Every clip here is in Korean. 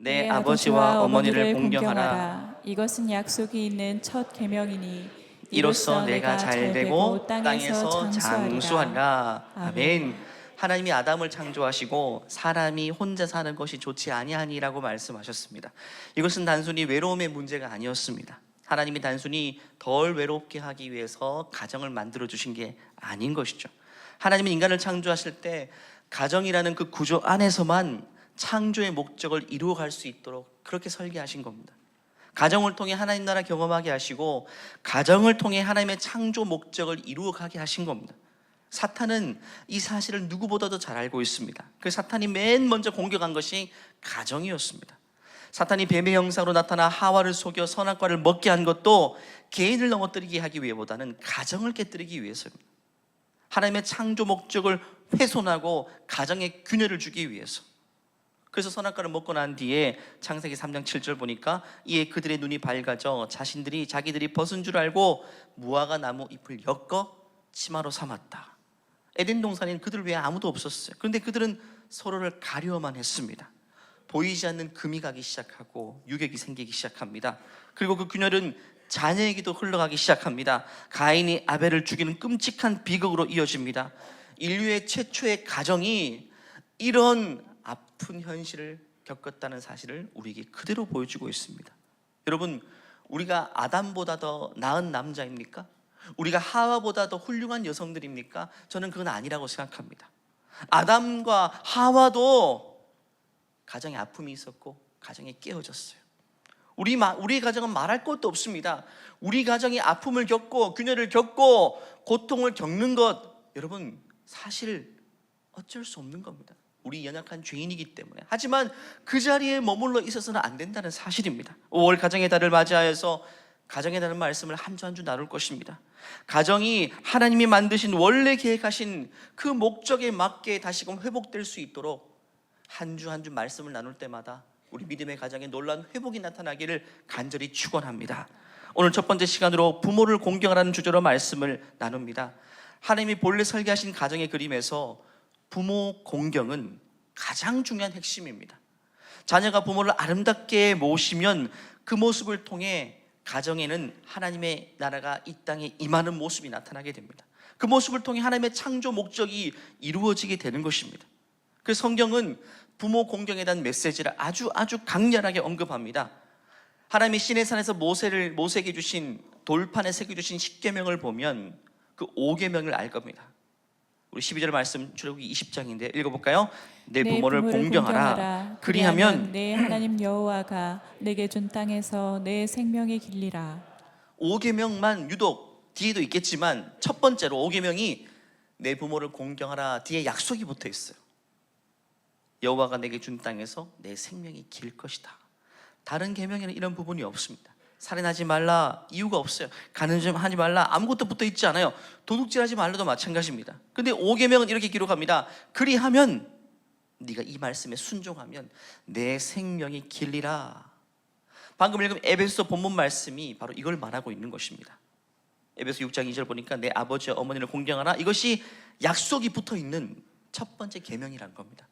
내 아버지와 어머니를 공경하라. 이것은 약속이 있는 첫 계명이니 이로써 내가 잘되고 땅에서 장수하리라. 아멘. 하나님이 아담을 창조하시고 사람이 혼자 사는 것이 좋지 아니하니라고 말씀하셨습니다. 이것은 단순히 외로움의 문제가 아니었습니다. 하나님이 단순히 덜 외롭게 하기 위해서 가정을 만들어 주신 게 아닌 것이죠. 하나님은 인간을 창조하실 때 가정이라는 그 구조 안에서만 창조의 목적을 이루어갈 수 있도록 그렇게 설계하신 겁니다. 가정을 통해 하나님 나라 경험하게 하시고 가정을 통해 하나님의 창조 목적을 이루어가게 하신 겁니다. 사탄은 이 사실을 누구보다도 잘 알고 있습니다. 그 사탄이 맨 먼저 공격한 것이 가정이었습니다. 사탄이 뱀의 형상으로 나타나 하와를 속여 선악과를 먹게 한 것도 개인을 넘어뜨리게 하기 위해보다는 가정을 깨뜨리기 위해서입니다. 하나님의 창조 목적을 훼손하고 가정에 균열을 주기 위해서. 그래서 선악과를 먹고 난 뒤에 창세기 3장 7절 보니까 이에 그들의 눈이 밝아져 자기들이 벗은 줄 알고 무화과 나무 잎을 엮어 치마로 삼았다. 에덴 동산에는 그들 외에 아무도 없었어요. 그런데 그들은 서로를 가려만 했습니다. 보이지 않는 금이 가기 시작하고 유격이 생기기 시작합니다. 그리고 그 균열은 자녀에게도 흘러가기 시작합니다. 가인이 아벨을 죽이는 끔찍한 비극으로 이어집니다. 인류의 최초의 가정이 이런 아픈 현실을 겪었다는 사실을 우리에게 그대로 보여주고 있습니다. 여러분, 우리가 아담보다 더 나은 남자입니까? 우리가 하와보다 더 훌륭한 여성들입니까? 저는 그건 아니라고 생각합니다. 아담과 하와도 가정에 아픔이 있었고 가정이 깨어졌어요. 우리 가정은 말할 것도 없습니다. 우리 가정이 아픔을 겪고 균열을 겪고 고통을 겪는 것, 여러분 사실 어쩔 수 없는 겁니다. 우리 연약한 죄인이기 때문에. 하지만 그 자리에 머물러 있어서는 안 된다는 사실입니다. 5월 가정의 달을 맞이하여서 가정에 대한 말씀을 한 주 한 주 나눌 것입니다. 가정이 하나님이 만드신 원래 계획하신 그 목적에 맞게 다시금 회복될 수 있도록 한 주 한 주 말씀을 나눌 때마다 우리 믿음의 가정에 놀라운 회복이 나타나기를 간절히 축원합니다. 오늘 첫 번째 시간으로 부모를 공경하라는 주제로 말씀을 나눕니다. 하나님이 본래 설계하신 가정의 그림에서 부모 공경은 가장 중요한 핵심입니다. 자녀가 부모를 아름답게 모시면 그 모습을 통해 가정에는 하나님의 나라가 이 땅에 임하는 모습이 나타나게 됩니다. 그 모습을 통해 하나님의 창조 목적이 이루어지게 되는 것입니다. 그 성경은 부모 공경에 대한 메시지를 아주 강렬하게 언급합니다. 하나님이 시내산에서 모세에게 주신 돌판에 새겨주신 10계명을 보면 그 5계명을 알 겁니다. 우리 12절 말씀 출애굽기 20장인데 읽어볼까요? 내 부모를 공경하라. 그리하면 내 하나님 여호와가 내게 준 땅에서 내 생명의 길리라. 5계명만 유독 뒤에도 있겠지만 첫 번째로 5계명이 내 부모를 공경하라 뒤에 약속이 붙어 있어요. 여호와가 내게 준 땅에서 내 생명이 길 것이다. 다른 계명에는 이런 부분이 없습니다. 살인하지 말라 이유가 없어요. 간음하지 말라 아무것도 붙어 있지 않아요. 도둑질하지 말라도 마찬가지입니다. 근데 5계명은 이렇게 기록합니다. 그리하면 네가 이 말씀에 순종하면 내 생명이 길리라. 방금 읽은 에베소 본문 말씀이 바로 이걸 말하고 있는 것입니다. 에베소 6장 2절 보니까 내 아버지와 어머니를 공경하라. 이것이 약속이 붙어 있는 첫 번째 계명이란 겁니다.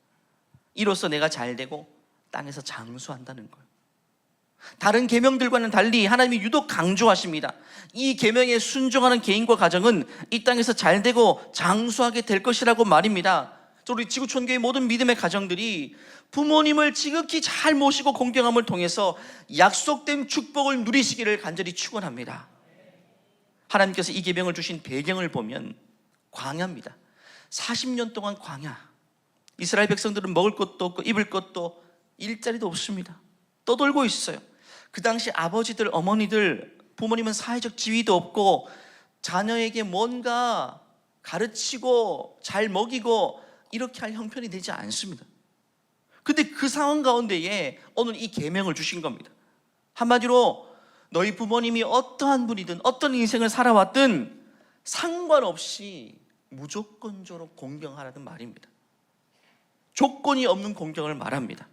이로써 내가 잘되고 땅에서 장수한다는 거예요. 다른 계명들과는 달리 하나님이 유독 강조하십니다. 이 계명에 순종하는 개인과 가정은 이 땅에서 잘되고 장수하게 될 것이라고 말입니다. 우리 지구촌교회 모든 믿음의 가정들이 부모님을 지극히 잘 모시고 공경함을 통해서 약속된 축복을 누리시기를 간절히 축원합니다. 하나님께서 이 계명을 주신 배경을 보면 광야입니다. 40년 동안 광야. 이스라엘 백성들은 먹을 것도 없고 입을 것도 일자리도 없습니다. 떠돌고 있어요. 그 당시 아버지들, 어머니들, 부모님은 사회적 지위도 없고 자녀에게 뭔가 가르치고 잘 먹이고 이렇게 할 형편이 되지 않습니다. 근데 그 상황 가운데에 오늘 이 계명을 주신 겁니다. 한마디로 너희 부모님이 어떠한 분이든 어떤 인생을 살아왔든 상관없이 무조건적으로 공경하라는 말입니다. 조건이 없는 공경을 말합니다.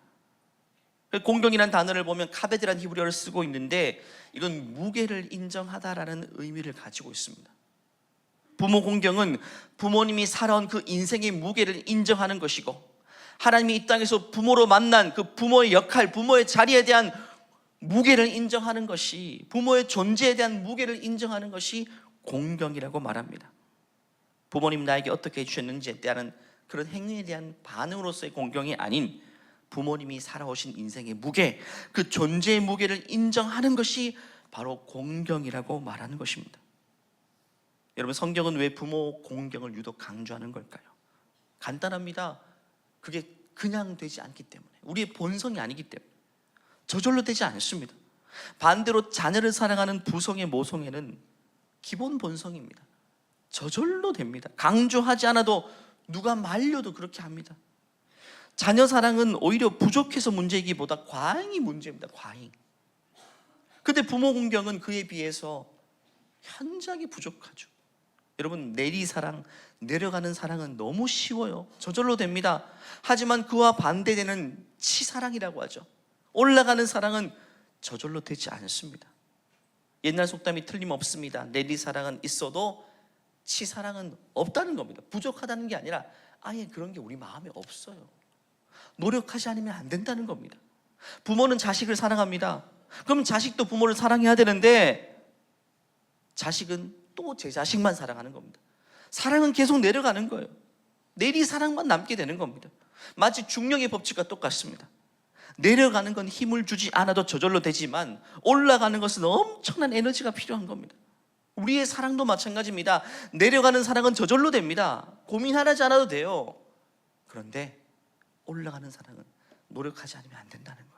공경이라는 단어를 보면 카베드라는 히브리어를 쓰고 있는데 이건 무게를 인정하다라는 의미를 가지고 있습니다. 부모 공경은 부모님이 살아온 그 인생의 무게를 인정하는 것이고 하나님이 이 땅에서 부모로 만난 그 부모의 역할, 부모의 자리에 대한 무게를 인정하는 것이, 부모의 존재에 대한 무게를 인정하는 것이 공경이라고 말합니다. 부모님 나에게 어떻게 해주셨는지에 대한 그런 행위에 대한 반응으로서의 공경이 아닌 부모님이 살아오신 인생의 무게, 그 존재의 무게를 인정하는 것이 바로 공경이라고 말하는 것입니다. 여러분, 성경은 왜 부모 공경을 유독 강조하는 걸까요? 간단합니다. 그게 그냥 되지 않기 때문에, 우리의 본성이 아니기 때문에 저절로 되지 않습니다. 반대로 자녀를 사랑하는 부성의 모성애는 기본 본성입니다. 저절로 됩니다. 강조하지 않아도 누가 말려도 그렇게 합니다. 자녀 사랑은 오히려 부족해서 문제이기보다 과잉이 문제입니다. 과잉. 근데 부모 공경은 그에 비해서 현저하게 부족하죠. 여러분, 내리사랑, 내려가는 사랑은 너무 쉬워요. 저절로 됩니다. 하지만 그와 반대되는 치사랑이라고 하죠. 올라가는 사랑은 저절로 되지 않습니다. 옛날 속담이 틀림없습니다. 내리사랑은 있어도 치사랑은 없다는 겁니다. 부족하다는 게 아니라 아예 그런 게 우리 마음에 없어요. 노력하지 않으면 안 된다는 겁니다. 부모는 자식을 사랑합니다. 그럼 자식도 부모를 사랑해야 되는데 자식은 또 제 자식만 사랑하는 겁니다. 사랑은 계속 내려가는 거예요. 내리사랑만 남게 되는 겁니다. 마치 중력의 법칙과 똑같습니다. 내려가는 건 힘을 주지 않아도 저절로 되지만 올라가는 것은 엄청난 에너지가 필요한 겁니다. 우리의 사랑도 마찬가지입니다. 내려가는 사랑은 저절로 됩니다. 고민하지 않아도 돼요. 그런데 올라가는 사랑은 노력하지 않으면 안 된다는 거예요.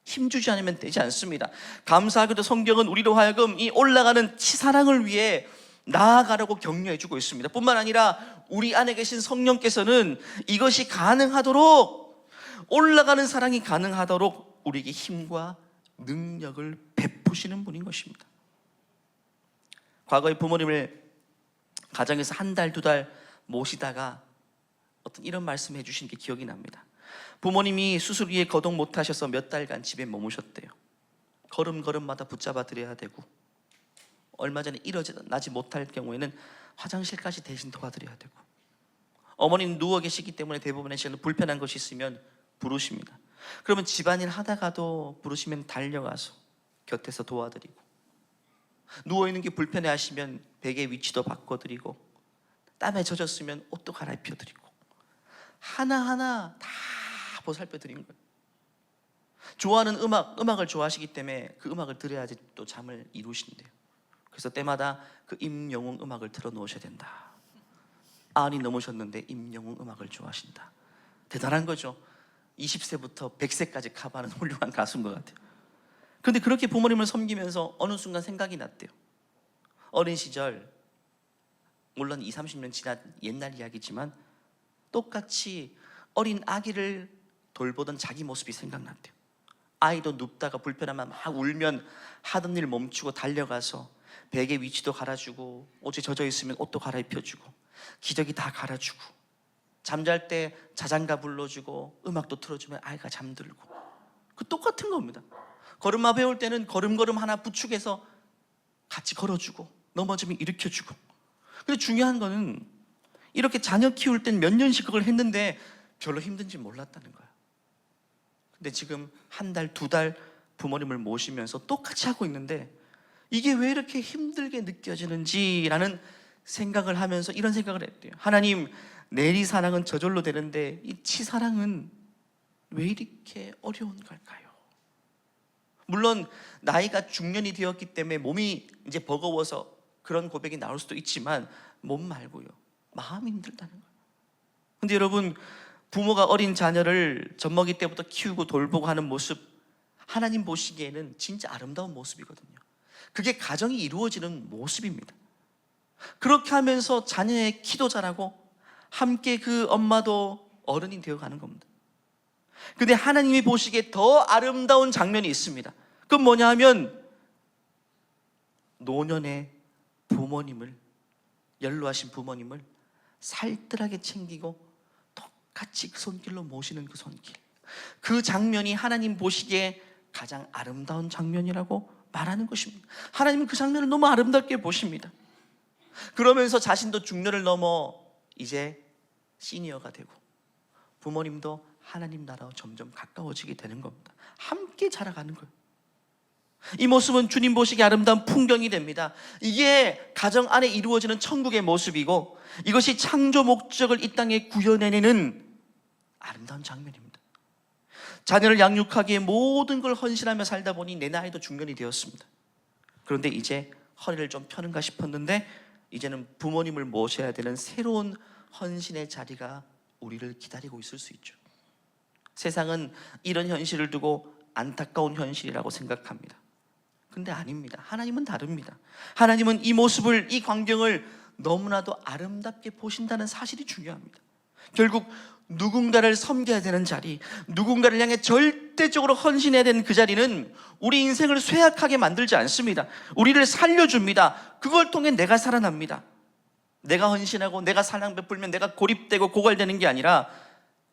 힘주지 않으면 되지 않습니다. 감사하게도 성경은 우리로 하여금 이 올라가는 치사랑을 위해 나아가라고 격려해 주고 있습니다. 뿐만 아니라 우리 안에 계신 성령께서는 이것이 가능하도록, 올라가는 사랑이 가능하도록 우리에게 힘과 능력을 베푸시는 분인 것입니다. 과거에 부모님을 가정에서 한 달, 두 달 모시다가 어떤 이런 말씀 해주신 게 기억이 납니다. 부모님이 수술 후에 거동 못하셔서 몇 달간 집에 머무셨대요. 걸음걸음마다 붙잡아 드려야 되고, 얼마 전에 일어나지 못할 경우에는 화장실까지 대신 도와드려야 되고, 어머니는 누워 계시기 때문에 대부분의 시간은 불편한 것이 있으면 부르십니다. 그러면 집안일 하다가도 부르시면 달려가서 곁에서 도와드리고, 누워있는 게 불편해 하시면 베개 위치도 바꿔드리고, 땀에 젖었으면 옷도 갈아입혀드리고, 하나하나 다 보살펴드린 거예요. 좋아하는 음악을 좋아하시기 때문에 그 음악을 들어야지 또 잠을 이루신대요. 그래서 때마다 그 임영웅 음악을 틀어놓으셔야 된다. 안이 넘으셨는데 임영웅 음악을 좋아하신다. 대단한 거죠. 20세부터 100세까지 커버하는 훌륭한 가수인 것 같아요. 그런데 그렇게 부모님을 섬기면서 어느 순간 생각이 났대요. 어린 시절, 물론 20, 30년 지난 옛날 이야기지만 똑같이 어린 아기를 돌보던 자기 모습이 생각났대요. 아이도 눕다가 불편하면 막 울면 하던 일 멈추고 달려가서 베개 위치도 갈아주고, 옷이 젖어 있으면 옷도 갈아입혀주고, 기저귀 다 갈아주고, 잠잘 때 자장가 불러주고 음악도 틀어주면 아이가 잠들고, 그 똑같은 겁니다. 걸음마 배울 때는 걸음걸음 하나 부축해서 같이 걸어주고, 넘어지면 일으켜주고. 근데 중요한 거는 이렇게 자녀 키울 땐 몇 년씩 그걸 했는데 별로 힘든지 몰랐다는 거예요. 근데 지금 한 달, 두 달 부모님을 모시면서 똑같이 하고 있는데 이게 왜 이렇게 힘들게 느껴지는지라는 생각을 하면서 이런 생각을 했대요. 하나님, 내리사랑은 저절로 되는데 이 치사랑은 왜 이렇게 어려운 걸까요? 물론 나이가 중년이 되었기 때문에 몸이 이제 버거워서 그런 고백이 나올 수도 있지만 몸 말고요, 마음이 힘들다는 거예요. 근데 여러분, 부모가 어린 자녀를 젖먹이 때부터 키우고 돌보고 하는 모습, 하나님 보시기에는 진짜 아름다운 모습이거든요. 그게 가정이 이루어지는 모습입니다. 그렇게 하면서 자녀의 키도 자라고 함께 그 엄마도 어른이 되어가는 겁니다. 근데 하나님이 보시기에 더 아름다운 장면이 있습니다. 그건 뭐냐 하면 노년의 부모님을, 연로하신 부모님을 살뜰하게 챙기고 똑같이 그 손길로 모시는 그 손길, 그 장면이 하나님 보시기에 가장 아름다운 장면이라고 말하는 것입니다. 하나님은 그 장면을 너무 아름답게 보십니다. 그러면서 자신도 중년을 넘어 이제 시니어가 되고 부모님도 하나님 나라와 점점 가까워지게 되는 겁니다. 함께 자라가는 거예요. 이 모습은 주님 보시기에 아름다운 풍경이 됩니다. 이게 가정 안에 이루어지는 천국의 모습이고, 이것이 창조 목적을 이 땅에 구현해내는 아름다운 장면입니다. 자녀를 양육하기에 모든 걸 헌신하며 살다 보니 내 나이도 중년이 되었습니다. 그런데 이제 허리를 좀 펴는가 싶었는데, 이제는 부모님을 모셔야 되는 새로운 헌신의 자리가 우리를 기다리고 있을 수 있죠. 세상은 이런 현실을 두고 안타까운 현실이라고 생각합니다. 근데 아닙니다. 하나님은 다릅니다. 하나님은 이 모습을, 이 광경을 너무나도 아름답게 보신다는 사실이 중요합니다. 결국 누군가를 섬겨야 되는 자리, 누군가를 향해 절대적으로 헌신해야 되는 그 자리는 우리 인생을 쇠약하게 만들지 않습니다. 우리를 살려줍니다. 그걸 통해 내가 살아납니다. 내가 헌신하고 내가 사랑 베풀면 내가 고립되고 고갈되는 게 아니라,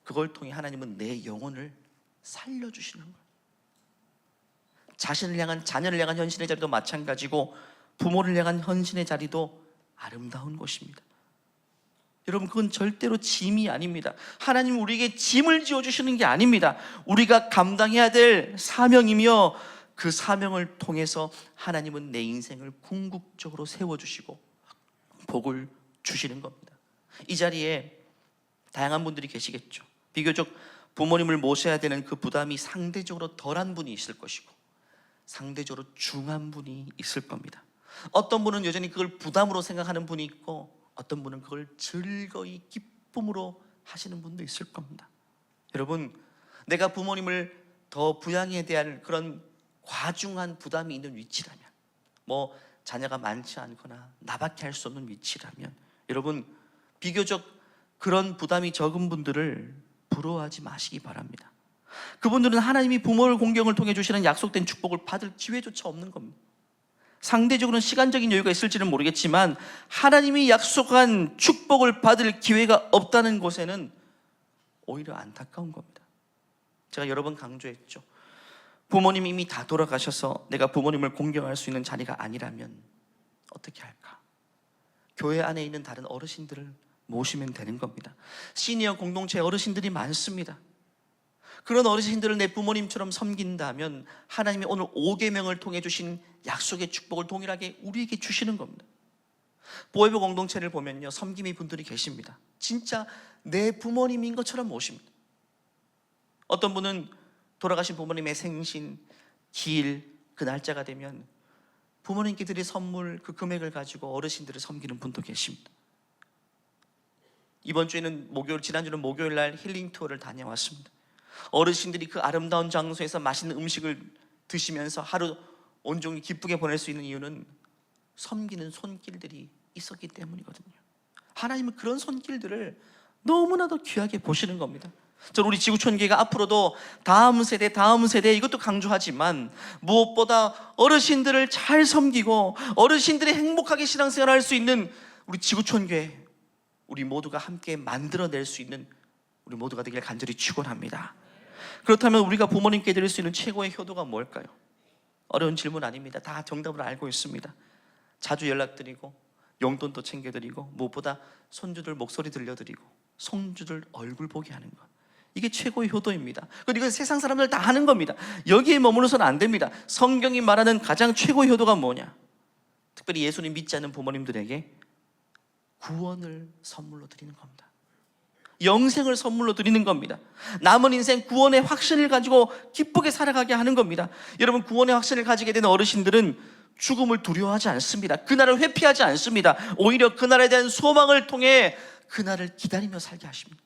그걸 통해 하나님은 내 영혼을 살려주시는 거예요. 자신을 향한, 자녀를 향한 헌신의 자리도 마찬가지고, 부모를 향한 헌신의 자리도 아름다운 것입니다. 여러분, 그건 절대로 짐이 아닙니다. 하나님은 우리에게 짐을 지어주시는 게 아닙니다. 우리가 감당해야 될 사명이며, 그 사명을 통해서 하나님은 내 인생을 궁극적으로 세워주시고 복을 주시는 겁니다. 이 자리에 다양한 분들이 계시겠죠. 비교적 부모님을 모셔야 되는 그 부담이 상대적으로 덜한 분이 있을 것이고, 상대적으로 중한 분이 있을 겁니다. 어떤 분은 여전히 그걸 부담으로 생각하는 분이 있고, 어떤 분은 그걸 즐거이 기쁨으로 하시는 분도 있을 겁니다. 여러분, 내가 부모님을 더 부양해야 될 그런 과중한 부담이 있는 위치라면, 자녀가 많지 않거나 나밖에 할 수 없는 위치라면, 여러분, 비교적 그런 부담이 적은 분들을 부러워하지 마시기 바랍니다. 그분들은 하나님이 부모를 공경을 통해 주시는 약속된 축복을 받을 기회조차 없는 겁니다. 상대적으로는 시간적인 여유가 있을지는 모르겠지만, 하나님이 약속한 축복을 받을 기회가 없다는 것에는 오히려 안타까운 겁니다. 제가 여러 번 강조했죠. 부모님이 이미 다 돌아가셔서 내가 부모님을 공경할 수 있는 자리가 아니라면 어떻게 할까? 교회 안에 있는 다른 어르신들을 모시면 되는 겁니다. 시니어 공동체 어르신들이 많습니다. 그런 어르신들을 내 부모님처럼 섬긴다면 하나님이 오늘 5계명을 통해 주신 약속의 축복을 동일하게 우리에게 주시는 겁니다. 보혜부 공동체를 보면요, 섬김이 분들이 계십니다. 진짜 내 부모님인 것처럼 모십니다. 어떤 분은 돌아가신 부모님의 생신, 기일, 그 날짜가 되면 부모님께 드릴 선물, 그 금액을 가지고 어르신들을 섬기는 분도 계십니다. 이번 주에는 지난주는 목요일 날 힐링 투어를 다녀왔습니다. 어르신들이 그 아름다운 장소에서 맛있는 음식을 드시면서 하루 온종일 기쁘게 보낼 수 있는 이유는 섬기는 손길들이 있었기 때문이거든요. 하나님은 그런 손길들을 너무나도 귀하게 보시는 겁니다. 저는 우리 지구촌교회가 앞으로도 다음 세대 이것도 강조하지만, 무엇보다 어르신들을 잘 섬기고 어르신들이 행복하게 신앙생활을 할 수 있는 우리 지구촌교회, 우리 모두가 함께 만들어낼 수 있는 우리 모두가 되길 간절히 축원합니다. 그렇다면 우리가 부모님께 드릴 수 있는 최고의 효도가 뭘까요? 어려운 질문 아닙니다. 다 정답을 알고 있습니다. 자주 연락드리고 용돈도 챙겨드리고, 무엇보다 손주들 목소리 들려드리고 손주들 얼굴 보게 하는 것, 이게 최고의 효도입니다. 그리고 이건 세상 사람들 다 하는 겁니다. 여기에 머물러서는 안 됩니다. 성경이 말하는 가장 최고의 효도가 뭐냐? 특별히 예수님 믿지 않는 부모님들에게 구원을 선물로 드리는 겁니다. 영생을 선물로 드리는 겁니다. 남은 인생 구원의 확신을 가지고 기쁘게 살아가게 하는 겁니다. 여러분, 구원의 확신을 가지게 되는 어르신들은 죽음을 두려워하지 않습니다. 그날을 회피하지 않습니다. 오히려 그날에 대한 소망을 통해 그날을 기다리며 살게 하십니다.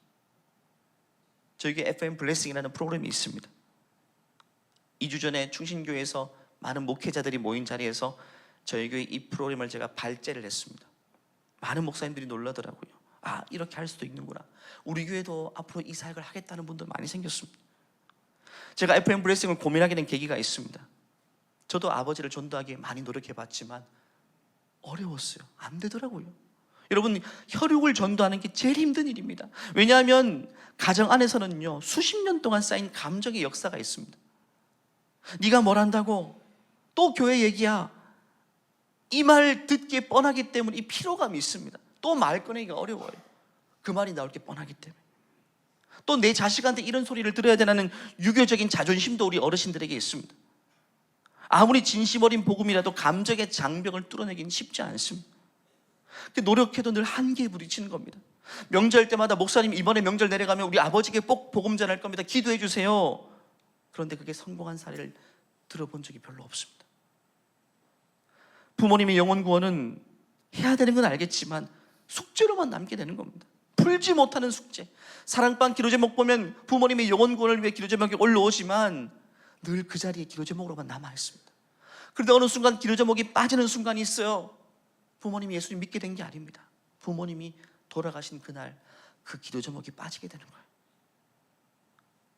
저에게 FM 블레싱이라는 프로그램이 있습니다. 2주 전에 충신교회에서 많은 목회자들이 모인 자리에서 저희 교회 이 프로그램을 제가 발제를 했습니다. 많은 목사님들이 놀라더라고요. 아, 이렇게 할 수도 있는구나. 우리 교회도 앞으로 이 사역을 하겠다는 분들 많이 생겼습니다. 제가 FM 블레싱을 고민하게 된 계기가 있습니다. 저도 아버지를 전도하기에 많이 노력해봤지만 어려웠어요. 안 되더라고요. 여러분, 혈육을 전도하는 게 제일 힘든 일입니다. 왜냐하면 가정 안에서는요, 수십 년 동안 쌓인 감정의 역사가 있습니다. 네가 뭘 한다고? 또 교회 얘기야. 이 말 듣기에 뻔하기 때문에 이 피로감이 있습니다. 또 말 꺼내기가 어려워요. 그 말이 나올 게 뻔하기 때문에. 또 내 자식한테 이런 소리를 들어야 되는 유교적인 자존심도 우리 어르신들에게 있습니다. 아무리 진심 어린 복음이라도 감정의 장벽을 뚫어내기는 쉽지 않습니다. 노력해도 늘 한계에 부딪히는 겁니다. 명절 때마다 목사님 이번에 명절 내려가면 우리 아버지께 꼭 복음 전할 겁니다. 기도해 주세요. 그런데 그게 성공한 사례를 들어본 적이 별로 없습니다. 부모님의 영혼 구원은 해야 되는 건 알겠지만 숙제로만 남게 되는 겁니다. 풀지 못하는 숙제. 사랑방 기도제목 보면 부모님의 영혼 구원을 위해 기도제목이 올라오지만 늘 그 자리에 기도제목으로만 남아있습니다. 그런데 어느 순간 기도제목이 빠지는 순간이 있어요. 부모님이 예수님 믿게 된 게 아닙니다. 부모님이 돌아가신 그날 그 기도제목이 빠지게 되는 거예요.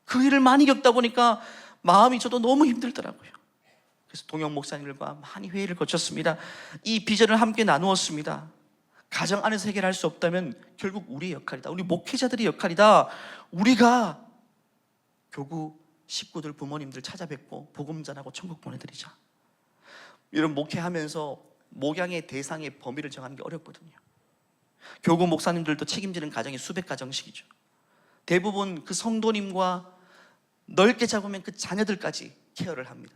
그 일을 많이 겪다 보니까 마음이 저도 너무 힘들더라고요. 그래서 동영 목사님들과 많이 회의를 거쳤습니다. 이 비전을 함께 나누었습니다. 가정 안에서 해결할 수 없다면 결국 우리의 역할이다. 우리 목회자들의 역할이다. 우리가 교구 식구들, 부모님들 찾아뵙고 복음 전하고 천국 보내드리자. 이런 목회하면서 목양의 대상의 범위를 정하는 게 어렵거든요. 교구 목사님들도 책임지는 가정이 수백 가정씩이죠. 대부분 그 성도님과 넓게 잡으면 그 자녀들까지 케어를 합니다.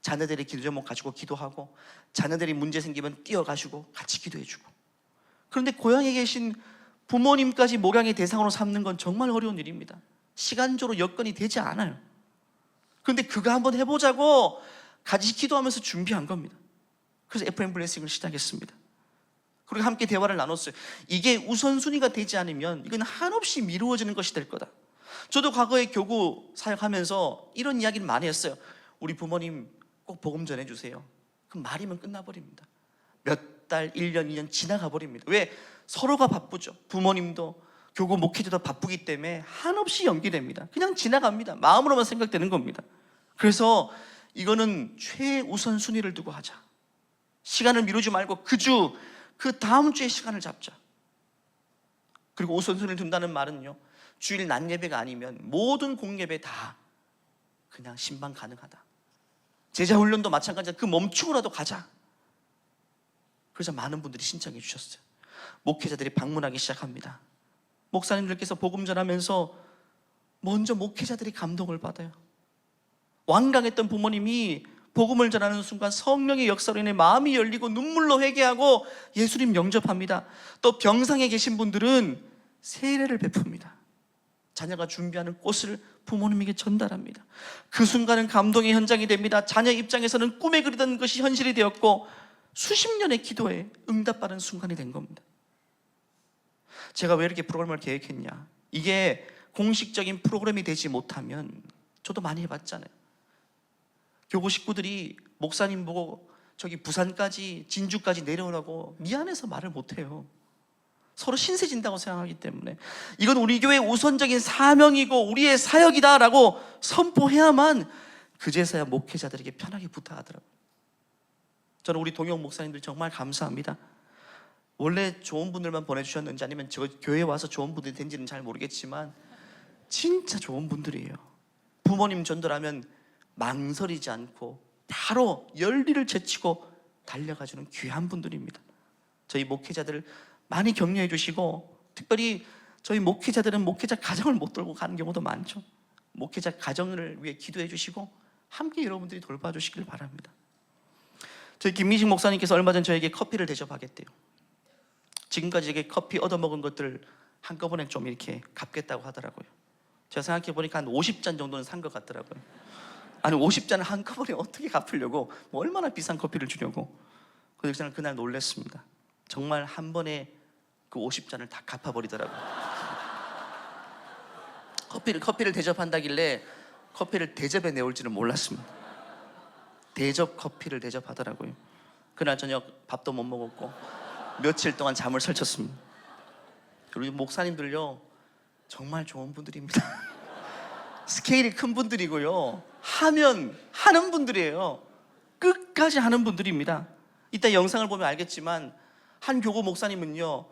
자녀들의 기도제목 가지고 기도하고, 자녀들이 문제 생기면 뛰어가시고 같이 기도해주고. 그런데 고향에 계신 부모님까지 목양의 대상으로 삼는 건 정말 어려운 일입니다. 시간적으로 여건이 되지 않아요. 그런데 그거 한번 해보자고 같이 기도하면서 준비한 겁니다. 그래서 FM 블레싱을 시작했습니다. 그리고 함께 대화를 나눴어요. 이게 우선순위가 되지 않으면 이건 한없이 미루어지는 것이 될 거다. 저도 과거에 교구 사역하면서 이런 이야기를 많이 했어요. 우리 부모님 꼭 복음 전해주세요. 그럼 말이면 끝나버립니다. 몇 달, 1년, 2년 지나가 버립니다. 왜? 서로가 바쁘죠. 부모님도 교구 목회자도 바쁘기 때문에 한없이 연기됩니다. 그냥 지나갑니다. 마음으로만 생각되는 겁니다. 그래서 이거는 최우선 순위를 두고 하자. 시간을 미루지 말고 그 주, 그 다음 주에 시간을 잡자. 그리고 우선순위를 둔다는 말은요, 주일 낮 예배가 아니면 모든 공예배 다 그냥 신방 가능하다. 제자훈련도 마찬가지다. 그 멈추고라도 가자. 그래서 많은 분들이 신청해 주셨어요. 목회자들이 방문하기 시작합니다. 목사님들께서 복음 전하면서 먼저 목회자들이 감동을 받아요. 완강했던 부모님이 복음을 전하는 순간 성령의 역사로 인해 마음이 열리고 눈물로 회개하고 예수님 영접합니다. 또 병상에 계신 분들은 세례를 베풉니다. 자녀가 준비하는 꽃을 부모님에게 전달합니다. 그 순간은 감동의 현장이 됩니다. 자녀 입장에서는 꿈에 그리던 것이 현실이 되었고 수십 년의 기도에 응답받은 순간이 된 겁니다. 제가 왜 이렇게 프로그램을 계획했냐? 이게 공식적인 프로그램이 되지 못하면, 저도 많이 해봤잖아요. 교구 식구들이 목사님 보고 저기 부산까지 진주까지 내려오라고 미안해서 말을 못해요. 서로 신세진다고 생각하기 때문에 이건 우리 교회의 우선적인 사명이고 우리의 사역이다라고 선포해야만 그제서야 목회자들에게 편하게 부탁하더라고요. 저는 우리 동영 목사님들 정말 감사합니다. 원래 좋은 분들만 보내주셨는지 아니면 저 교회에 와서 좋은 분들이 된지는 잘 모르겠지만 진짜 좋은 분들이에요. 부모님 전도라면 망설이지 않고 바로 열리를 제치고 달려가주는 귀한 분들입니다. 저희 목회자들 많이 격려해 주시고, 특별히 저희 목회자들은 목회자 가정을 못 돌고 가는 경우도 많죠. 목회자 가정을 위해 기도해 주시고 함께 여러분들이 돌봐주시길 바랍니다. 저희 김민식 목사님께서 얼마 전 저에게 커피를 대접하겠대요. 지금까지 제게 커피 얻어먹은 것들 한꺼번에 좀 이렇게 갚겠다고 하더라고요. 제가 생각해 보니까 한 50잔 정도는 산 것 같더라고요. 아니 50잔을 한꺼번에 어떻게 갚으려고, 뭐 얼마나 비싼 커피를 주려고. 그래서 저는 그날 놀랐습니다. 정말 한 번에 그 50잔을 다 갚아버리더라고요. 커피를 대접한다길래 커피를 대접에 내올 줄은 몰랐습니다. 대접 커피를 대접하더라고요. 그날 저녁 밥도 못 먹었고 며칠 동안 잠을 설쳤습니다. 그리고 목사님들요 정말 좋은 분들입니다. 스케일이 큰 분들이고요, 하는 분들이에요. 끝까지 하는 분들입니다. 이따 영상을 보면 알겠지만 한 교구 목사님은요,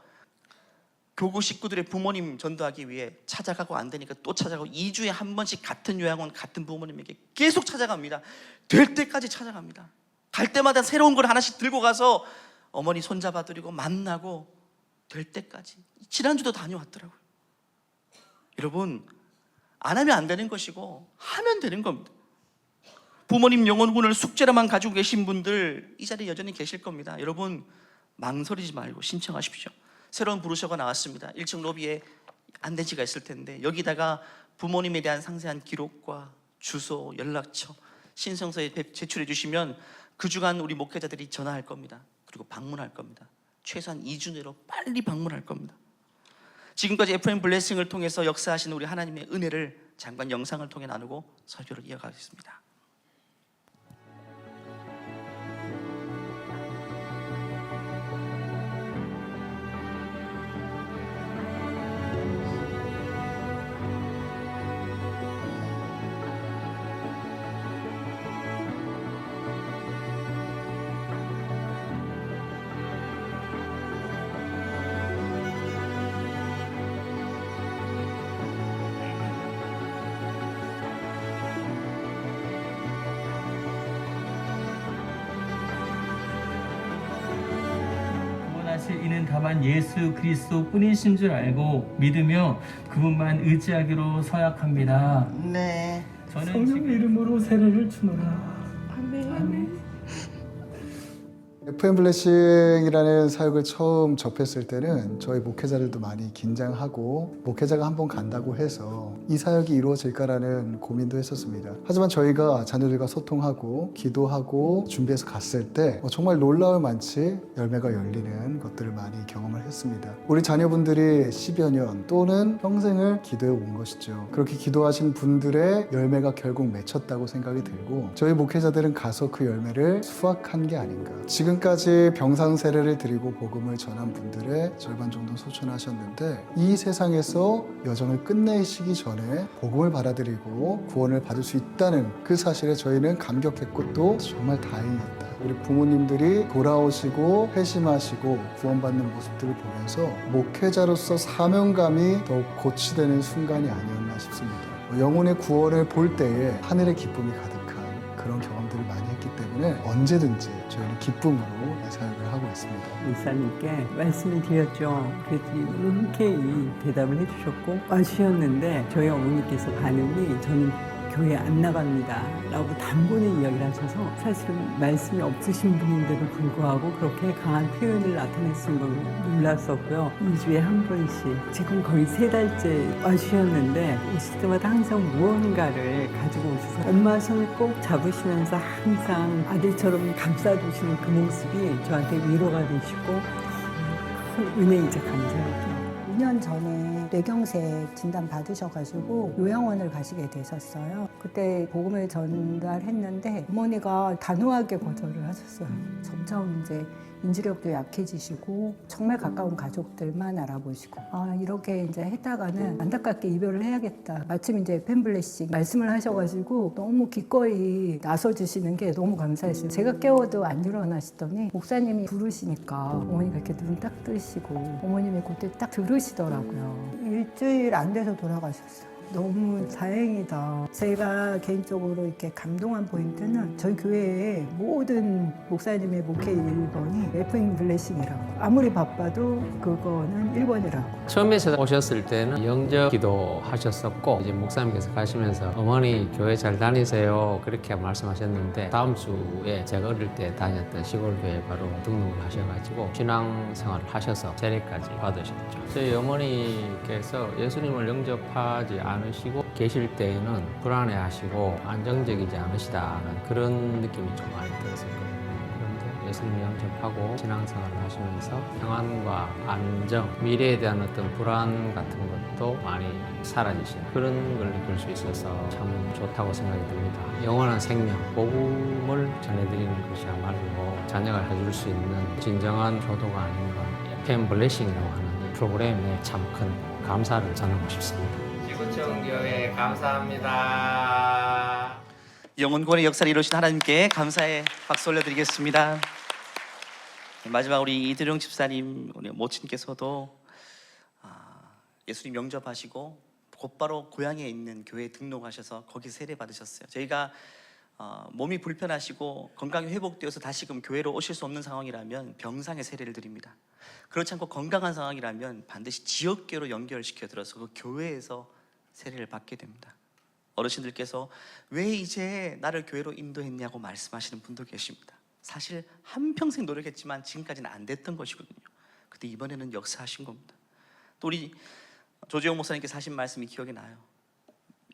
교구 식구들의 부모님 전도하기 위해 찾아가고 안 되니까 또 찾아가고 2주에 한 번씩 같은 요양원 같은 부모님에게 계속 찾아갑니다. 될 때까지 찾아갑니다. 갈 때마다 새로운 걸 하나씩 들고 가서 어머니 손잡아드리고 만나고 될 때까지. 지난주도 다녀왔더라고요. 여러분, 안 하면 안 되는 것이고 하면 되는 겁니다. 부모님 영혼군을 숙제로만 가지고 계신 분들 이 자리에 여전히 계실 겁니다. 여러분, 망설이지 말고 신청하십시오. 새로운 브로셔가 나왔습니다. 1층 로비에 안대지가 있을 텐데 여기다가 부모님에 대한 상세한 기록과 주소, 연락처, 신청서에 제출해 주시면 그 주간 우리 목회자들이 전화할 겁니다. 그리고 방문할 겁니다. 최소한 2주 내로 빨리 방문할 겁니다. 지금까지 FM 블레싱을 통해서 역사하신 우리 하나님의 은혜를 잠깐 영상을 통해 나누고 설교를 이어가겠습니다. 구원하실 이는 다만 예수 그리스도뿐이신 줄 알고 믿으며 그분만 의지하기로 서약합니다. 네. 저는 성령 이름으로 세례를 주노라. 아멘. FM 블레싱이라는 사역을 처음 접했을 때는 저희 목회자들도 많이 긴장하고 목회자가 한 번 간다고 해서 이 사역이 이루어질까라는 고민도 했었습니다. 하지만 저희가 자녀들과 소통하고 기도하고 준비해서 갔을 때 정말 놀라울 만치 열매가 열리는 것들을 많이 경험을 했습니다. 우리 자녀분들이 10여 년 또는 평생을 기도해 온 것이죠. 그렇게 기도하신 분들의 열매가 결국 맺혔다고 생각이 들고 저희 목회자들은 가서 그 열매를 수확한 게 아닌가. 지금까지 병상 세례를 드리고 복음을 전한 분들의 절반 정도 소천하셨는데 이 세상에서 여정을 끝내시기 전에 복음을 받아들이고 구원을 받을 수 있다는 그 사실에 저희는 감격했고 또 정말 다행이었다. 우리 부모님들이 돌아오시고 회심하시고 구원받는 모습들을 보면서 목회자로서 사명감이 더욱 고취되는 순간이 아니었나 싶습니다. 영혼의 구원을 볼 때에 하늘의 기쁨이 가득한 그런 경험들을 많이 했기 때문에 언제든지 저희는 기쁨으로 이 사역을 하고 있습니다. 목사님께 말씀을 드렸죠. 그랬더니 흔쾌히 대답을 해주셨고 와주셨는데 저희 어머니께서 반응이 저는 교회 안 나갑니다 라고 단번에 이야기를 하셔서 사실은 말씀이 없으신 분인데도 불구하고 그렇게 강한 표현을 나타냈은 걸 놀랐었고요. 2주에 한 번씩 지금 거의 3달째 와주셨는데 오실 때마다 항상 무언가를 가지고 오셔서 엄마 손을 꼭 잡으시면서 항상 아들처럼 감싸주시는 그 모습이 저한테 위로가 되시고 큰 은혜이자 감사하죠. 2년 전에 뇌경색 진단 받으셔가지고 요양원을 가시게 되셨어요. 그때 복음을 전달했는데 어머니가 단호하게 거절을 하셨어요. 점점 이제 인지력도 약해지시고 정말 가까운 가족들만 알아보시고 이렇게 이제 했다가는 안타깝게 이별을 해야겠다. 마침 이제 FM 블레싱 말씀을 하셔가지고 너무 기꺼이 나서주시는 게 너무 감사했어요. 제가 깨워도 안 일어나시더니 목사님이 부르시니까 어머니가 이렇게 눈 딱 뜨시고 어머님이 그때 딱 들으시더라고요. 일주일 안 돼서 돌아가셨어요. 너무 다행이다. 제가 개인적으로 이렇게 감동한 포인트는 저희 교회의 모든 목사님의 목회 1번이 FM 블레싱이라고. 아무리 바빠도 그거는 1번이라고. 처음에 오셨을 때는 영접 기도 하셨었고 이제 목사님께서 가시면서 어머니 교회 잘 다니세요 그렇게 말씀하셨는데 다음 주에 제가 어릴 때 다녔던 시골 교회 바로 등록을 하셔가지고 신앙생활을 하셔서 세례까지 받으셨죠. 저희 어머니께서 예수님을 영접하지 않으시고 계실 때에는 불안해하시고 안정적이지 않으시다는 그런 느낌이 좀 많이 들었었거든요. 그런데 예수님 영접하고 신앙생활을 하시면서 평안과 안정, 미래에 대한 어떤 불안 같은 것도 많이 사라지시는 그런 걸 느낄 수 있어서 참 좋다고 생각이 듭니다. 영원한 생명, 복음을 전해드리는 것이야말로 자녀가 해줄 수 있는 진정한 효도가 아닌가. FM 블레싱이라고 하는 이 프로그램에 참 큰 감사를 전하고 싶습니다. 지구촌교회 감사합니다. 영혼구원의 역사를 이루신 하나님께 감사의 박수 올려드리겠습니다. 마지막 우리 이드룡 집사님 우리 모친께서도 예수님 영접하시고 곧바로 고향에 있는 교회에 등록하셔서 거기 세례 받으셨어요. 저희가 몸이 불편하시고 건강이 회복되어서 다시금 교회로 오실 수 없는 상황이라면 병상에 세례를 드립니다. 그렇지 않고 건강한 상황이라면 반드시 지역교회로 연결시켜 들어서 그 교회에서 세례를 받게 됩니다. 어르신들께서 왜 이제 나를 교회로 인도했냐고 말씀하시는 분도 계십니다. 사실 한평생 노력했지만 지금까지는 안 됐던 것이거든요. 근데 이번에는 역사하신 겁니다. 또 우리 조재용 목사님께서 하신 말씀이 기억이 나요.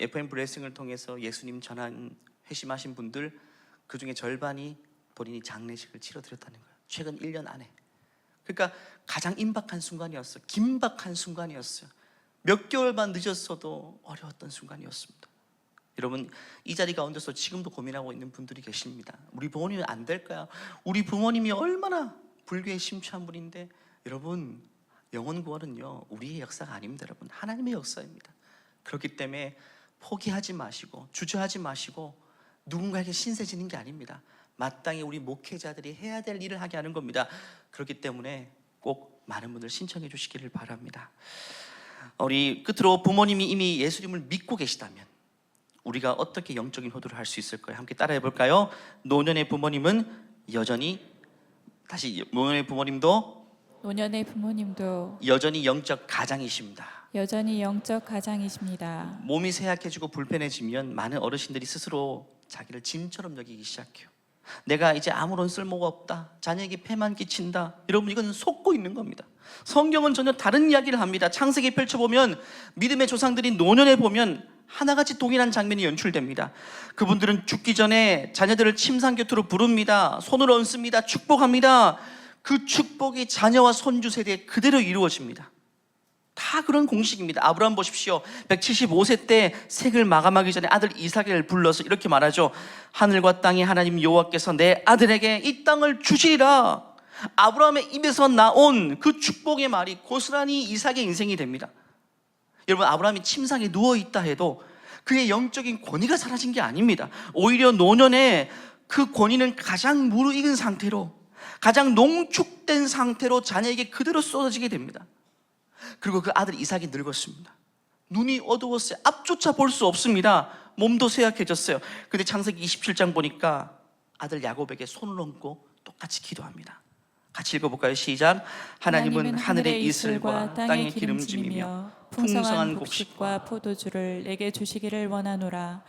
FM 블레싱을 통해서 예수님 전한 회심하신 분들 그 중에 절반이 본인이 장례식을 치러드렸다는 거예요. 최근 1년 안에. 그러니까 가장 임박한 순간이었어요. 긴박한 순간이었어요. 몇 개월만 늦었어도 어려웠던 순간이었습니다. 여러분, 이 자리 가운데서 지금도 고민하고 있는 분들이 계십니다. 우리 부모님은 안 될까요? 우리 부모님이 얼마나 불교에 심취한 분인데, 여러분, 영혼 구원은요 우리의 역사가 아닙니다. 여러분, 하나님의 역사입니다. 그렇기 때문에 포기하지 마시고 주저하지 마시고 누군가에게 신세 지는 게 아닙니다. 마땅히 우리 목회자들이 해야 될 일을 하게 하는 겁니다. 그렇기 때문에 꼭 많은 분들 신청해 주시기를 바랍니다. 우리 끝으로 부모님이 이미 예수님을 믿고 계시다면 우리가 어떻게 영적인 효도를 할 수 있을까요? 함께 따라해 볼까요? 노년의 부모님은 여전히, 다시, 노년의 부모님도 노년의 부모님도 여전히 영적 가장이십니다. 여전히 영적 가장이십니다. 몸이 쇠약해지고 불편해지면 많은 어르신들이 스스로 자기를 짐처럼 여기기 시작해요. 내가 이제 아무런 쓸모가 없다, 자녀에게 폐만 끼친다. 여러분, 이건 속고 있는 겁니다. 성경은 전혀 다른 이야기를 합니다. 창세기 펼쳐보면 믿음의 조상들이 노년에 보면 하나같이 동일한 장면이 연출됩니다. 그분들은 죽기 전에 자녀들을 침상 곁으로 부릅니다. 손을 얹습니다. 축복합니다. 그 축복이 자녀와 손주 세대에 그대로 이루어집니다. 다 그런 공식입니다. 아브라함 보십시오. 175세 때 생을 마감하기 전에 아들 이삭을 불러서 이렇게 말하죠. 하늘과 땅의 하나님 여호와께서 내 아들에게 이 땅을 주시리라. 아브라함의 입에서 나온 그 축복의 말이 고스란히 이삭의 인생이 됩니다. 여러분, 아브라함이 침상에 누워있다 해도 그의 영적인 권위가 사라진 게 아닙니다. 오히려 노년에 그 권위는 가장 무르익은 상태로, 가장 농축된 상태로 자녀에게 그대로 쏟아지게 됩니다. 그리고 그 아들 이삭이 늙었습니다. 눈이 어두웠어요. 앞조차 볼 수 없습니다. 몸도 쇠약해졌어요. 근데 창세기 27장 보니까 아들 야곱에게 손을 얹고 똑같이 기도합니다. 같이 읽어볼까요? 시작. 하나님은 하늘의 이슬과 땅의 기름짐이며 풍성한 곡식과 포도주를 내게 주시기를 원하노라.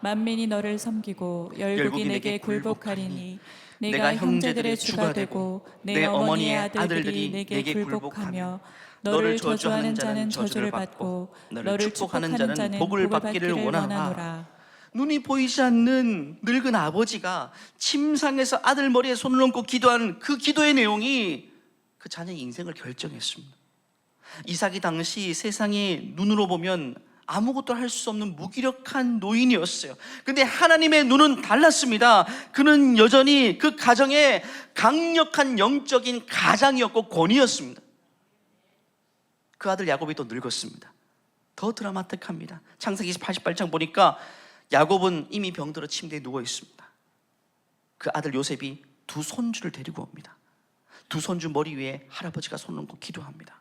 만민이 너를 섬기고 열국이 내게 굴복하리니 내가 형제들의 주가 되고 내 어머니의 아들들이 내게 굴복하며 너를 저주하는 자는 저주를 받고 너를 축복하는 자는 복을 받기를 원하노라. 눈이 보이지 않는 늙은 아버지가 침상에서 아들 머리에 손을 얹고 기도하는 그 기도의 내용이 그 자녀의 인생을 결정했습니다. 이삭이 당시 세상의 눈으로 보면 아무것도 할 수 없는 무기력한 노인이었어요. 근데 하나님의 눈은 달랐습니다. 그는 여전히 그 가정의 강력한 영적인 가장이었고 권위였습니다. 그 아들 야곱이 또 늙었습니다. 더 드라마틱합니다. 창세기 88장 보니까 야곱은 이미 병들어 침대에 누워 있습니다. 그 아들 요셉이 두 손주를 데리고 옵니다. 두 손주 머리 위에 할아버지가 손을 얹고 기도합니다.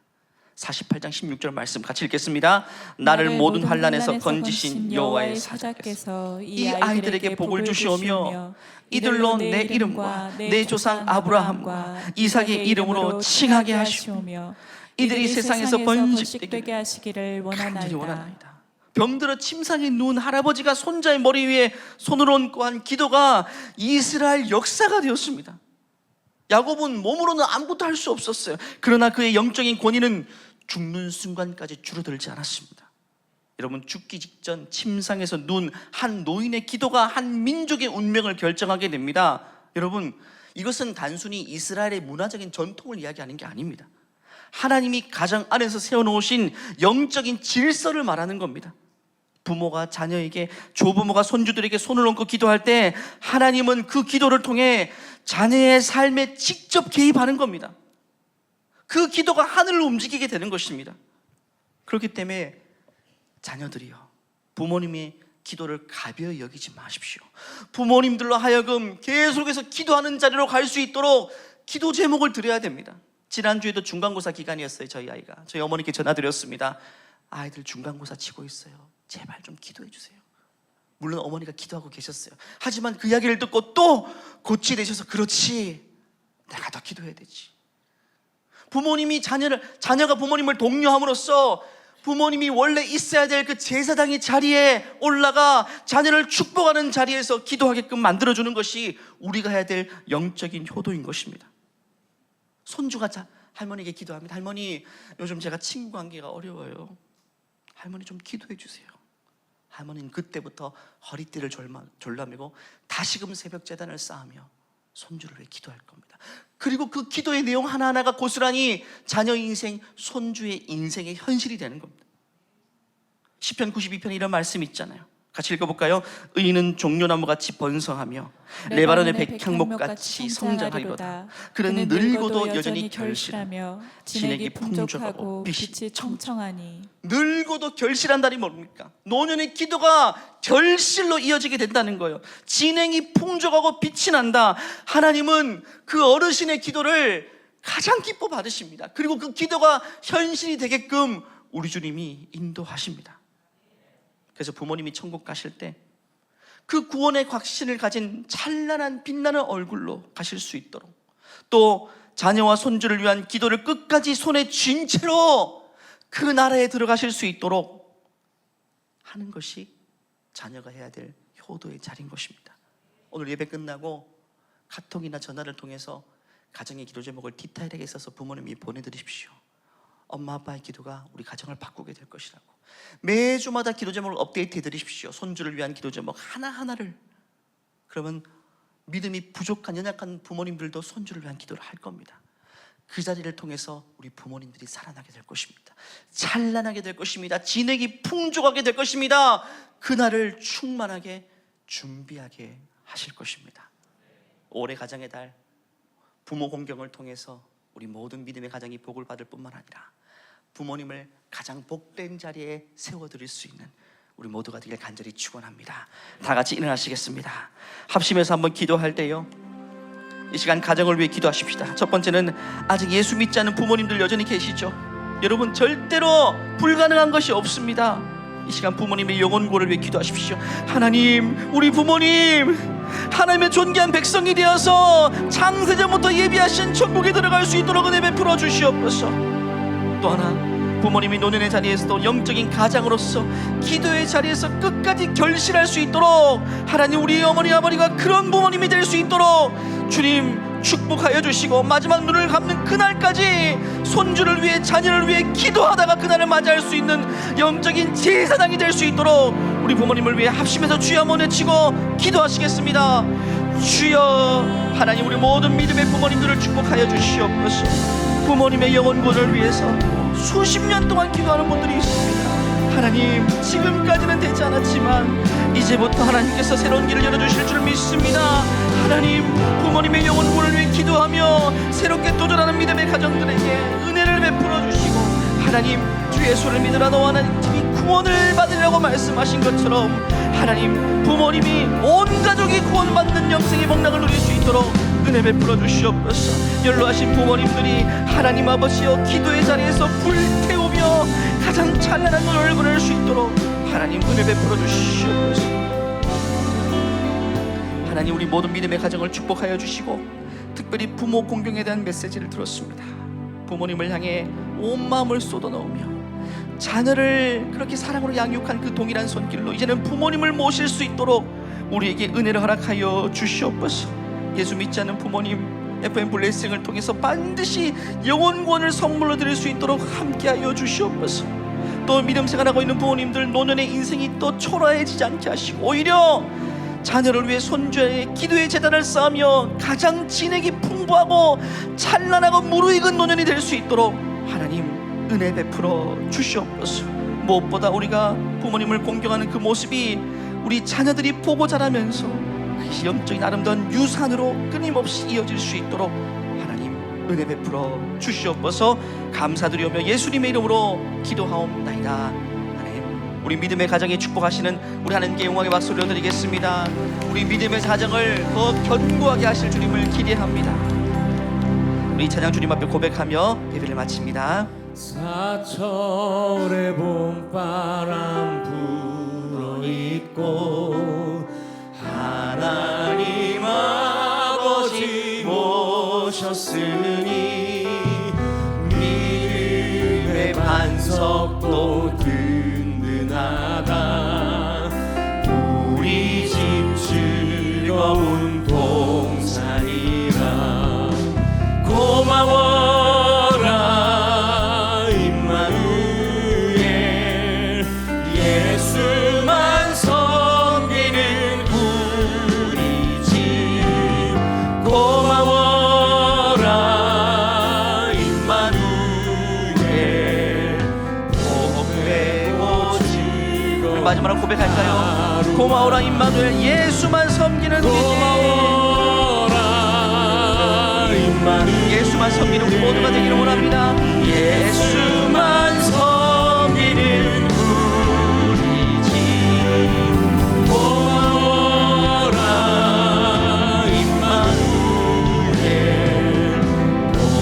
48장 16절 말씀 같이 읽겠습니다. 나를 모든 환난에서 건지신 여호와의 사자께서 이 아이들에게 복을 주시오며 이들로 내 이름과 내 조상 아브라함과 이삭의 이름으로 칭하게 하시오며 이들이 세상에서 번식되게 하시기를 원하나이다. 병들어 침상에 누운 할아버지가 손자의 머리 위에 손을 얹고 한 기도가 이스라엘 역사가 되었습니다. 야곱은 몸으로는 아무것도 할 수 없었어요. 그러나 그의 영적인 권위는 죽는 순간까지 줄어들지 않았습니다. 여러분, 죽기 직전 침상에서 누운 한 노인의 기도가 한 민족의 운명을 결정하게 됩니다. 여러분, 이것은 단순히 이스라엘의 문화적인 전통을 이야기하는 게 아닙니다. 하나님이 가정 안에서 세워놓으신 영적인 질서를 말하는 겁니다. 부모가 자녀에게, 조부모가 손주들에게 손을 얹고 기도할 때 하나님은 그 기도를 통해 자녀의 삶에 직접 개입하는 겁니다. 그 기도가 하늘을 움직이게 되는 것입니다. 그렇기 때문에 자녀들이요, 부모님의 기도를 가벼이 여기지 마십시오. 부모님들로 하여금 계속해서 기도하는 자리로 갈 수 있도록 기도 제목을 드려야 됩니다. 지난주에도 중간고사 기간이었어요. 저희 아이가, 저희 어머니께 전화드렸습니다. 아이들 중간고사 치고 있어요. 제발 좀 기도해 주세요. 물론 어머니가 기도하고 계셨어요. 하지만 그 이야기를 듣고 또 고치되셔서, 그렇지, 내가 더 기도해야 되지. 부모님이 자녀가 부모님을 독려함으로써 부모님이 원래 있어야 될 그 제사장의 자리에 올라가 자녀를 축복하는 자리에서 기도하게끔 만들어주는 것이 우리가 해야 될 영적인 효도인 것입니다. 손주가 할머니에게 기도합니다. 할머니, 요즘 제가 친구 관계가 어려워요. 할머니 좀 기도해 주세요. 할머니는 그때부터 허리띠를 졸라매고 다시금 새벽 제단을 쌓으며 손주를 위해 기도할 겁니다. 그리고 그 기도의 내용 하나하나가 고스란히 자녀 인생, 손주의 인생의 현실이 되는 겁니다. 시편 92편에 이런 말씀이 있잖아요. 같이 읽어볼까요? 의인은 종려나무같이 번성하며 레바논의 백향목같이 성장하리로다. 그는 늙어도 여전히 결실하며 진액이 풍족하고 빛이 청청하니. 늙어도 결실한다니 뭡니까? 노년의 기도가 결실로 이어지게 된다는 거예요. 진행이 풍족하고 빛이 난다. 하나님은 그 어르신의 기도를 가장 기뻐 받으십니다. 그리고 그 기도가 현실이 되게끔 우리 주님이 인도하십니다. 그래서 부모님이 천국 가실 때 그 구원의 확신을 가진 찬란한 빛나는 얼굴로 가실 수 있도록, 또 자녀와 손주를 위한 기도를 끝까지 손에 쥔 채로 그 나라에 들어가실 수 있도록 하는 것이 자녀가 해야 될 효도의 자리인 것입니다. 오늘 예배 끝나고 카톡이나 전화를 통해서 가정의 기도 제목을 디테일하게 써서 부모님이 보내드리십시오. 엄마 아빠의 기도가 우리 가정을 바꾸게 될 것이라고. 매주마다 기도 제목을 업데이트 해드리십시오. 손주를 위한 기도 제목 하나하나를. 그러면 믿음이 부족한 연약한 부모님들도 손주를 위한 기도를 할 겁니다. 그 자리를 통해서 우리 부모님들이 살아나게 될 것입니다. 찬란하게 될 것입니다. 진액이 풍족하게 될 것입니다. 그날을 충만하게 준비하게 하실 것입니다. 올해 가정의 달, 부모 공경을 통해서 우리 모든 믿음의 가정이 복을 받을 뿐만 아니라 부모님을 가장 복된 자리에 세워드릴 수 있는 우리 모두가 되길 간절히 축원합니다. 다 같이 일어나시겠습니다. 합심해서 한번 기도할 때요, 이 시간 가정을 위해 기도하십시다. 첫 번째는 아직 예수 믿지 않는 부모님들 여전히 계시죠? 여러분, 절대로 불가능한 것이 없습니다. 이 시간 부모님의 영혼구원을 위해 기도하십시오. 하나님, 우리 부모님 하나님의 존귀한 백성이 되어서 창세전부터 예비하신 천국에 들어갈 수 있도록 은혜 베풀어 주시옵소서. 또 하나, 부모님이 노년의 자리에서도 영적인 가장으로서 기도의 자리에서 끝까지 결실할 수 있도록 하나님, 우리 어머니 아버지가 그런 부모님이 될 수 있도록 주님 축복하여 주시고, 마지막 눈을 감는 그날까지 손주를 위해, 자녀를 위해 기도하다가 그날을 맞이할 수 있는 영적인 제사장이 될 수 있도록 우리 부모님을 위해 합심해서 주여 한번 외치고 기도하시겠습니다. 주여, 하나님, 우리 모든 믿음의 부모님들을 축복하여 주시옵소서. 부모님의 영혼구원을 위해서 수십 년 동안 기도하는 분들이 있습니다. 하나님, 지금까지는 되지 않았지만 이제부터 하나님께서 새로운 길을 열어주실 줄 믿습니다. 하나님, 부모님의 영혼구원을 위해 기도하며 새롭게 도전하는 믿음의 가정들에게 은혜를 베풀어 주시고, 하나님, 주 예수를 믿으라 너와 하나님이 구원을 받으려고 말씀하신 것처럼 하나님, 부모님이 온 가족이 구원받는 영생의 복락을 누릴 수 있도록 은혜 베풀어 주시옵소서. 연로하신 부모님들이 하나님 아버지여 기도의 자리에서 불태우며 가장 찬란한 눈을 보낼 수 있도록 하나님 은혜 베풀어 주시옵소서. 하나님, 우리 모든 믿음의 가정을 축복하여 주시고, 특별히 부모 공경에 대한 메시지를 들었습니다. 부모님을 향해 온 마음을 쏟아넣으며 자녀를 그렇게 사랑으로 양육한 그 동일한 손길로 이제는 부모님을 모실 수 있도록 우리에게 은혜를 허락하여 주시옵소서. 예수 믿지 않는 부모님, FM 블레싱을 통해서 반드시 영혼구원을 선물로 드릴 수 있도록 함께하여 주시옵소서. 또 믿음 생활하고 있는 부모님들, 노년의 인생이 또 초라해지지 않게 하시고 오히려 자녀를 위해 손주의 기도의 재단을 쌓으며 가장 진액이 풍부하고 찬란하고 무르익은 노년이 될 수 있도록 하나님 은혜 베풀어 주시옵소서. 무엇보다 우리가 부모님을 공경하는 그 모습이 우리 자녀들이 보고 자라면서 영적인 아름다운 유산으로 끊임없이 이어질 수 있도록 하나님 은혜 베풀어 주시옵소서. 감사드리오며 예수님의 이름으로 기도하옵나이다. 하나님, 우리 믿음의 가정에 축복하시는 우리 하나님께 영광의 박수를 드리겠습니다. 우리 믿음의 가정을 더 견고하게 하실 주님을 기대합니다. 우리 찬양 주님 앞에 고백하며 예배를 마칩니다. 사철의 봄바람 불어있고 하나님 아버지 모셨으니 믿음의 반석도 마지막으로 고백할까요? 고마워라 임마누엘, 예수만 섬기는 우리, 고마워라 임마누엘 예수만 섬기는 우리 모두가 되기를 원합니다. 예수만 섬기는 우리 집, 고마워라 임마누엘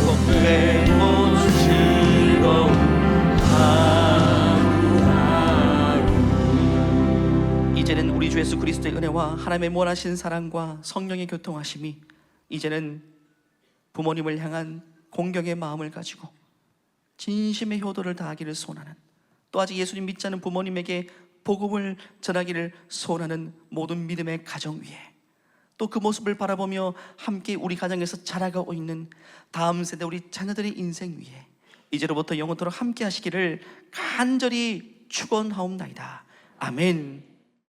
복되고 즐거운 하루하루. 이제는 우리 주 예수 그리스도의 은혜와 하나님의 무한하신 사랑과 성령의 교통하심이 이제는 부모님을 향한 공경의 마음을 가지고 진심의 효도를 다하기를 소원하는, 또 아직 예수님 믿지 않은 부모님에게 복음을 전하기를 소원하는 모든 믿음의 가정 위에, 또 그 모습을 바라보며 함께 우리 가정에서 자라가고 있는 다음 세대 우리 자녀들의 인생 위에 이제로부터 영원토록 함께 하시기를 간절히 축원하옵나이다. 아멘.